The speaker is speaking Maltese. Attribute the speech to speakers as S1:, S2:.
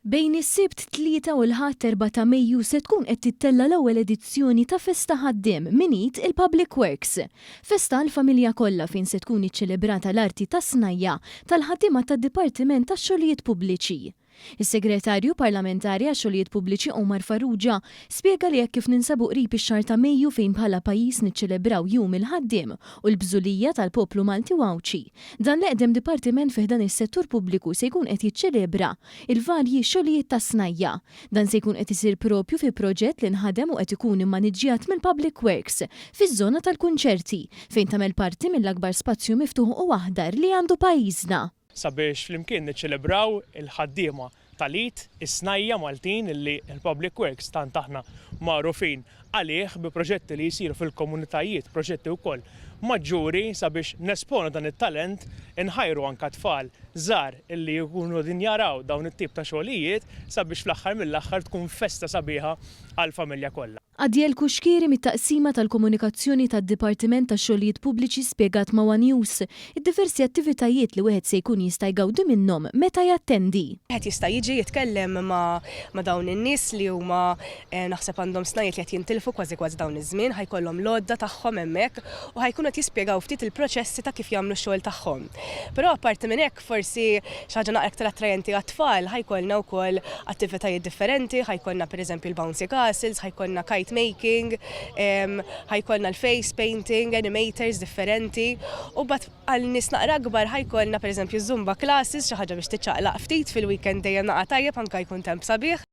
S1: Bejn is-Sibt 3 u l-Ħadd 4 ta' Mejju se tkun qed tittella l-ewwel edizzjoni ta' Festa Ħaddiem minit il-Public Works. Festa l-familja kollha fejn se tkun iċċelebrata l-arti tas-snajja tal-ħaddiema tad-Dipartiment tax-Xogħlijiet Pubbliċi. Is-Segretarju Parlamentari għax-Xogħlijiet Pubbliċi Omar Farrugia spjega li jekk kif ninsabu qrib ix-xahar ta' Mejju fejn bħala pajjiż niċċelebraw Jum il-Ħaddiem u l-bżulija tal-poplu Malti u Awċi. Dan l-eqdem dipartiment fih dan is-settur pubbliku se jkun qed jiċċelebra il-varji xogħlijiet tas-snajja. Dan se jkun qed isir propju fi proġett li nħadem u qed ikun immaniġġjat mill-Public Works fiż-żona tal-kunċerti fejn tagħmel parti mill-akbar spazju miftuħ u aħdar li għandu pajjiżna.
S2: Sabiex flimkien niċċelebraw il-ħaddiema tal-Eid is-snajja Maltin illi il-Public Works tant aħna magħrufin għalih bi proġetti li jsiru fil-komunitajiet, proġetti wkoll maġġuri sabiex nesponu dan it-talent inħajru anke tfal żgħar illi jkunu din jaraw dawn it-tip ta' xogħlijiet sabiex fl-aħħar mill-aħħar tkun festa sabiħa għall-familja kollha.
S1: Għadjel Kuxkieri mit-taqsima tal-komunikazzjoni tad-Dipartiment tax-Xogħlijiet Pubbliċi spjegat ma' One News id-diversi attivitajiet li wieħed se jkun jista' jgawdi minnhom meta jattendi.
S3: Wieħed jista' jiġi jitkellem ma' dawn in-nies li huma naħseb għandhom snajjiet li qed jintilfu kważi dawn iż-żmien, ħajkollhom l-għodda tagħhom hemmhekk u ħajkunu qed jispjegaw ftit il-proċessi ta' kif jagħmlu x-xogħol tagħhom. Però apparti minn hekk forsi xi ħaġa naqra aktar attrajenti għat-tfal ħajkollna wkoll attivitajiet differenti, ħajkollna pereżempju l-bouncy castles, ħajkollna kite making, ħajkollna l-face painting, animators differenti u bat għal nies naqra akbar ħajkollna pereżempju zumba classes xi ħaġa biex tiċċaqlaq ftit fil-weekend dejjem naqa' tajjeb anke jkun temp sabiħ.